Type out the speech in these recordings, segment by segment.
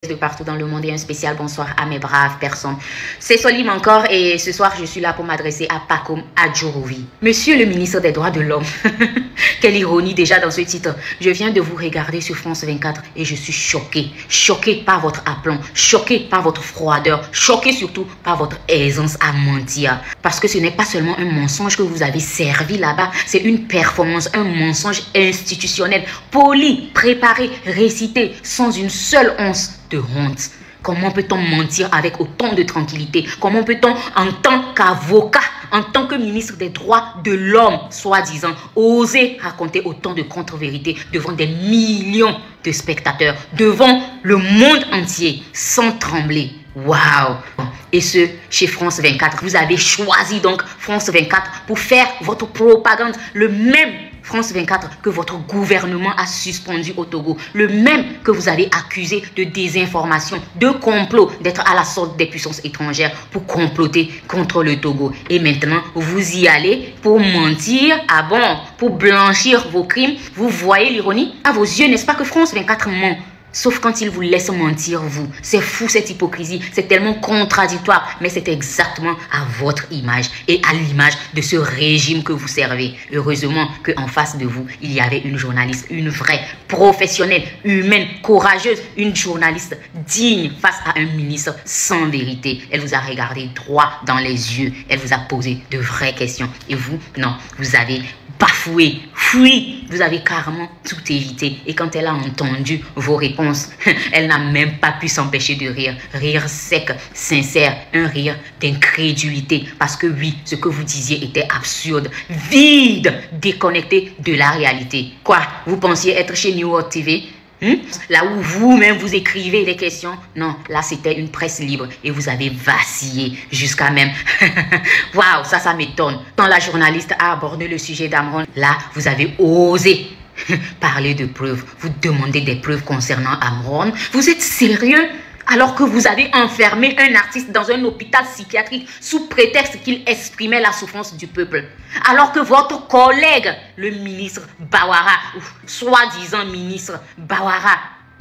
de partout dans le monde et un spécial bonsoir à mes braves personnes. C'est Solim encore et ce soir je suis là pour m'adresser à Pacome Adjorovi. Monsieur le ministre des droits de l'homme, quelle ironie déjà dans ce titre. Je viens de vous regarder sur France 24 et je suis choquée par votre aplomb, choquée par votre froideur, choquée surtout par votre aisance à mentir. Parce que ce n'est pas seulement un mensonge que vous avez servi là-bas, c'est une performance, un mensonge institutionnel, poli, préparé, récité, sans une seule once de honte. Comment peut-on mentir avec autant de tranquillité? Comment peut-on, en tant qu'avocat, en tant que ministre des droits de l'homme, soi-disant, oser raconter autant de contre-vérités devant des millions de spectateurs, devant le monde entier, sans trembler? Waouh! Et ce, chez France 24. Vous avez choisi donc France 24 pour faire votre propagande, le même France 24 que votre gouvernement a suspendu au Togo, le même que vous avez accusé de désinformation, de complot, d'être à la sorte des puissances étrangères pour comploter contre le Togo. Et maintenant, vous y allez pour mentir, ah bon, pour blanchir vos crimes. Vous voyez l'ironie? À vos yeux, n'est-ce pas que France 24 ment? Sauf quand il vous laisse mentir, vous. C'est fou cette hypocrisie, c'est tellement contradictoire, mais c'est exactement à votre image et à l'image de ce régime que vous servez. Heureusement qu'en face de vous, il y avait une journaliste, une vraie, professionnelle, humaine, courageuse, une journaliste digne face à un ministre sans vérité. Elle vous a regardé droit dans les yeux, elle vous a posé de vraies questions. Et vous, non, vous avez bafoué, fui, vous avez carrément tout évité. Et quand elle a entendu vos réponses, elle n'a même pas pu s'empêcher de rire. Rire sec, sincère, un rire d'incrédulité. Parce que oui, ce que vous disiez était absurde, vide, déconnecté de la réalité. Quoi, vous pensiez être chez New World TV? Là où vous-même vous écrivez les questions? Non, là c'était une presse libre et vous avez vacillé jusqu'à même... Waouh, ça m'étonne. Quand la journaliste a abordé le sujet d'Amron, là vous avez osé parler de preuves. Vous demandez des preuves concernant Amron. Vous êtes sérieux? Alors que vous avez enfermé un artiste dans un hôpital psychiatrique sous prétexte qu'il exprimait la souffrance du peuple. Alors que votre collègue, le ministre Bawara, ou soi-disant ministre Bawara,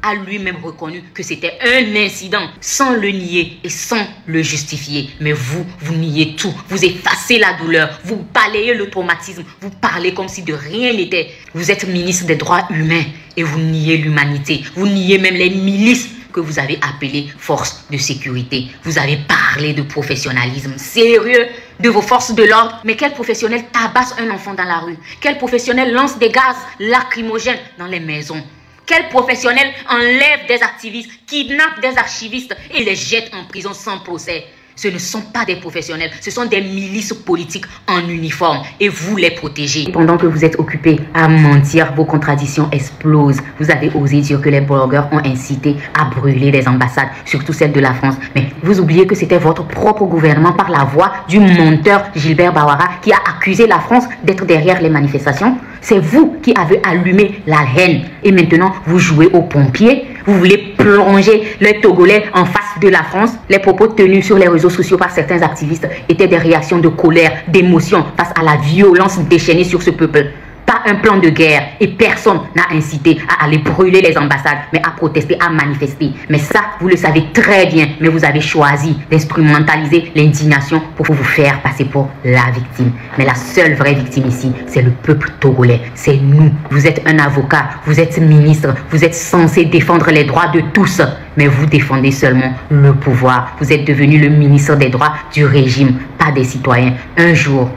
a lui-même reconnu que c'était un incident sans le nier et sans le justifier. Mais vous niez tout. Vous effacez la douleur. Vous balayez le traumatisme. Vous parlez comme si de rien n'était. Vous êtes ministre des droits humains et vous niez l'humanité. Vous niez même les milices que vous avez appelées forces de sécurité. Vous avez parlé de professionnalisme. Sérieux? De vos forces de l'ordre? Mais quel professionnel tabasse un enfant dans la rue? Quel professionnel lance des gaz lacrymogènes dans les maisons? Quel professionnel enlève des activistes, kidnappe des archivistes et les jette en prison sans procès? Ce ne sont pas des professionnels, ce sont des milices politiques en uniforme et vous les protégez. Pendant que vous êtes occupés à mentir, vos contradictions explosent. Vous avez osé dire que les blogueurs ont incité à brûler les ambassades, surtout celle de la France. Mais vous oubliez que c'était votre propre gouvernement par la voix du monteur Gilbert Bawara qui a accusé la France d'être derrière les manifestations. C'est vous qui avez allumé la haine et maintenant vous jouez aux pompiers. Vous voulez plonger les Togolais en face de la France. Les propos tenus sur les réseaux sociaux par certains activistes étaient des réactions de colère, d'émotion face à la violence déchaînée sur ce peuple. Pas un plan de guerre et personne n'a incité à aller brûler les ambassades, mais à protester, à manifester. Mais ça, vous le savez très bien, mais vous avez choisi d'instrumentaliser l'indignation pour vous faire passer pour la victime. Mais la seule vraie victime ici, c'est le peuple togolais, c'est nous. Vous êtes un avocat, vous êtes ministre, vous êtes censé défendre les droits de tous, mais vous défendez seulement le pouvoir. Vous êtes devenu le ministre des droits du régime, pas des citoyens. Un jour,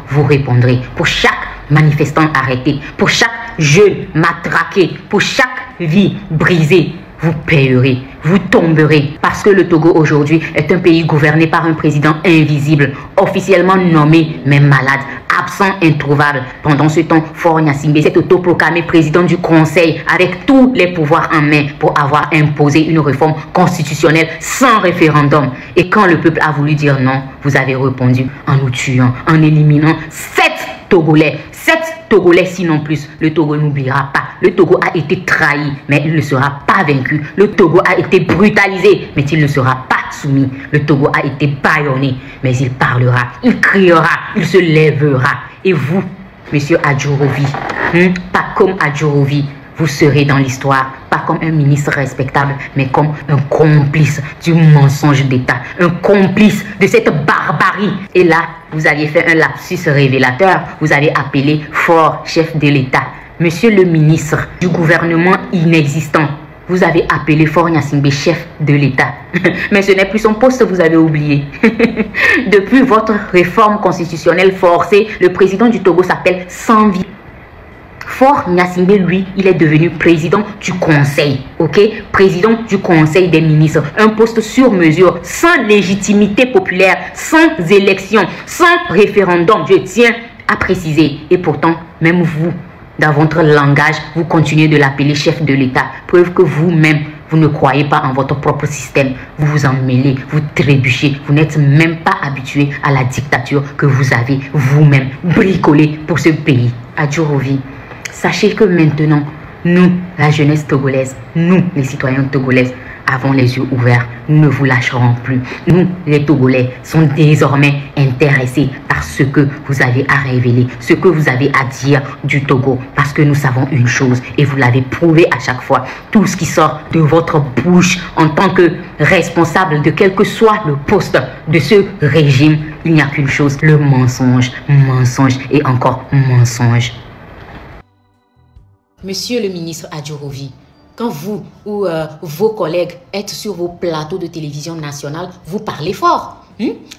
vous répondrez pour chaque manifestant arrêté, pour chaque jeune matraqué, pour chaque vie brisée. Vous payerez, vous tomberez parce que le Togo aujourd'hui est un pays gouverné par un président invisible, officiellement nommé mais malade, absent, introuvable. Pendant ce temps, Faure Gnassingbé s'est autoproclamé président du Conseil avec tous les pouvoirs en main pour avoir imposé une réforme constitutionnelle sans référendum. Et quand le peuple a voulu dire non, vous avez répondu en nous tuant, en éliminant 7 Togolais, 7 Togolais sinon plus. Le Togo n'oubliera pas. Le Togo a été trahi, mais il ne sera pas vaincu. Le Togo a été brutalisé, mais il ne sera pas soumis. Le Togo a été bâillonné, mais il parlera, il criera, il se lèvera. Et vous, monsieur Adjorovi, Pacome Adjorovi, vous serez dans l'histoire pas comme un ministre respectable, mais comme un complice du mensonge d'État, un complice de cette barbarie. Et là, vous aviez fait un lapsus révélateur. Vous avez appelé Faure chef de l'État. Monsieur le ministre du gouvernement inexistant, vous avez appelé Faure Gnassingbé chef de l'État. Mais ce n'est plus son poste, vous avez oublié. Depuis votre réforme constitutionnelle forcée, le président du Togo s'appelle Sanvi. Faure Gnassingbé, lui, il est devenu président du conseil, ok? Président du conseil des ministres. Un poste sur mesure, sans légitimité populaire, sans élection, sans référendum, je tiens à préciser. Et pourtant, même vous, dans votre langage, vous continuez de l'appeler chef de l'État. Preuve que vous-même, vous ne croyez pas en votre propre système. Vous vous en mêlez, vous trébuchez. Vous n'êtes même pas habitué à la dictature que vous avez vous-même bricolée pour ce pays. Adjourovi, sachez que maintenant, nous, la jeunesse togolaise, nous, les citoyens togolais, avons les yeux ouverts. Nous ne vous lâcherons plus. Nous, les Togolais, sommes désormais intéressés par ce que vous avez à révéler, ce que vous avez à dire du Togo. Parce que nous savons une chose, et vous l'avez prouvé à chaque fois, tout ce qui sort de votre bouche en tant que responsable de quel que soit le poste de ce régime, il n'y a qu'une chose, le mensonge, mensonge et encore mensonge. Monsieur le ministre Adjourovi, quand vous ou vos collègues êtes sur vos plateaux de télévision nationale, vous parlez fort.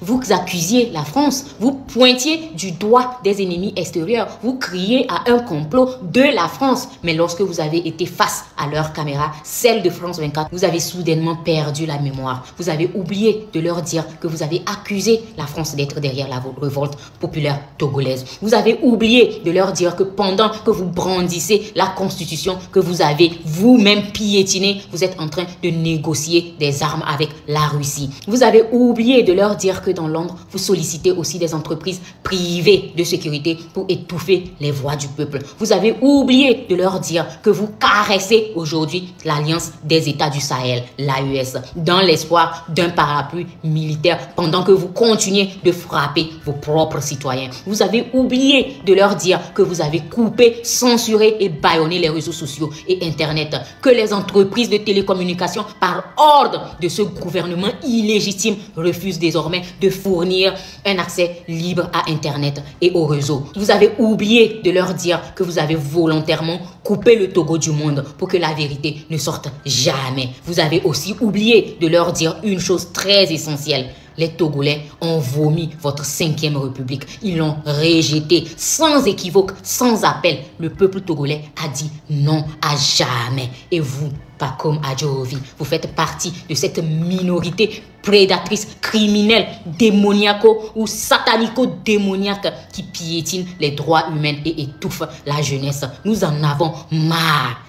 Vous accusiez la France, vous pointiez du doigt des ennemis extérieurs, vous criez à un complot de la France. Mais lorsque vous avez été face à leur caméra, celle de France 24, vous avez soudainement perdu la mémoire. Vous avez oublié de leur dire que vous avez accusé la France d'être derrière la révolte populaire togolaise. Vous avez oublié de leur dire que pendant que vous brandissez la constitution que vous avez vous-même piétinée, vous êtes en train de négocier des armes avec la Russie. Vous avez oublié de leur dire que dans l'ombre, vous sollicitez aussi des entreprises privées de sécurité pour étouffer les voix du peuple. Vous avez oublié de leur dire que vous caressez aujourd'hui l'Alliance des États du Sahel, l'AES, dans l'espoir d'un parapluie militaire pendant que vous continuez de frapper vos propres citoyens. Vous avez oublié de leur dire que vous avez coupé, censuré et bâillonné les réseaux sociaux et Internet, que les entreprises de télécommunications par ordre de ce gouvernement illégitime refusent désormais de fournir un accès libre à Internet et au réseau. Vous avez oublié de leur dire que vous avez volontairement coupé le Togo du monde pour que la vérité ne sorte jamais. Vous avez aussi oublié de leur dire une chose très essentielle. Les Togolais ont vomi votre 5e République. Ils l'ont rejeté sans équivoque, sans appel. Le peuple togolais a dit non à jamais. Et vous, Pacome Adjourovi, vous faites partie de cette minorité prédatrice, criminelle, démoniaco ou satanico-démoniaque qui piétine les droits humains et étouffe la jeunesse. Nous en avons marre.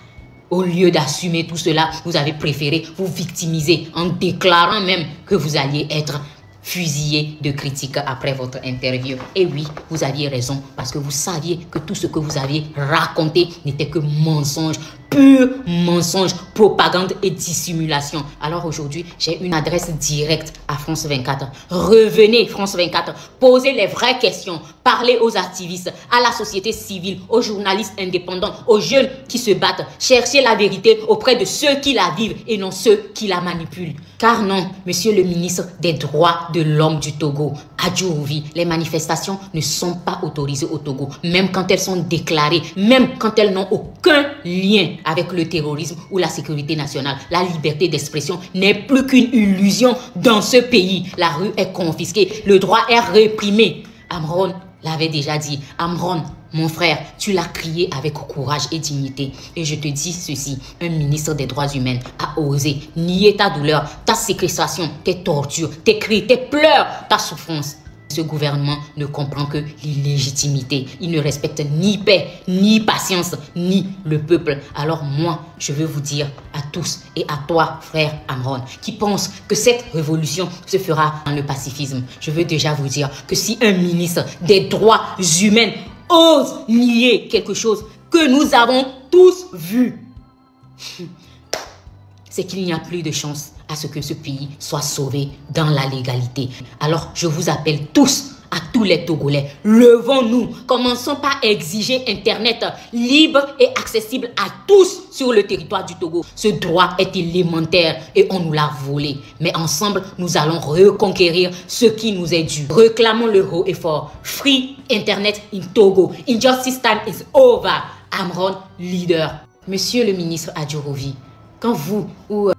Au lieu d'assumer tout cela, vous avez préféré vous victimiser en déclarant même que vous alliez être fusillé de critiques après votre interview. Et oui, vous aviez raison parce que vous saviez que tout ce que vous aviez raconté n'était que mensonge, pur mensonge, propagande et dissimulation. Alors aujourd'hui, j'ai une adresse directe à France 24. Revenez France 24, posez les vraies questions, parlez aux activistes, à la société civile, aux journalistes indépendants, aux jeunes qui se battent. Cherchez la vérité auprès de ceux qui la vivent et non ceux qui la manipulent. Car non, monsieur le ministre des droits de l'homme du Togo, Adjourovi, les manifestations ne sont pas autorisées au Togo, même quand elles sont déclarées, même quand elles n'ont aucun lien avec le terrorisme ou la sécurité nationale. La liberté d'expression n'est plus qu'une illusion dans ce pays. La rue est confisquée, le droit est réprimé. Amron l'avait déjà dit. Amron, mon frère, tu l'as crié avec courage et dignité. Et je te dis ceci, un ministre des droits humains a osé nier ta douleur, ta séquestration, tes tortures, tes cris, tes pleurs, ta souffrance. Ce gouvernement ne comprend que l'illégitimité. Il ne respecte ni paix, ni patience, ni le peuple. Alors moi, je veux vous dire à tous et à toi, frère Amron, qui pense que cette révolution se fera dans le pacifisme. Je veux déjà vous dire que si un ministre des droits humains ose nier quelque chose que nous avons tous vu, c'est qu'il n'y a plus de chance à ce que ce pays soit sauvé dans la légalité. Alors, je vous appelle tous à tous les Togolais. Levons-nous, commençons par exiger Internet libre et accessible à tous sur le territoire du Togo. Ce droit est élémentaire et on nous l'a volé. Mais ensemble, nous allons reconquérir ce qui nous est dû. Réclamons le haut et fort. Free Internet in Togo. Injustice time is over. Amron, leader. Monsieur le ministre Adjorovi, quand vous ou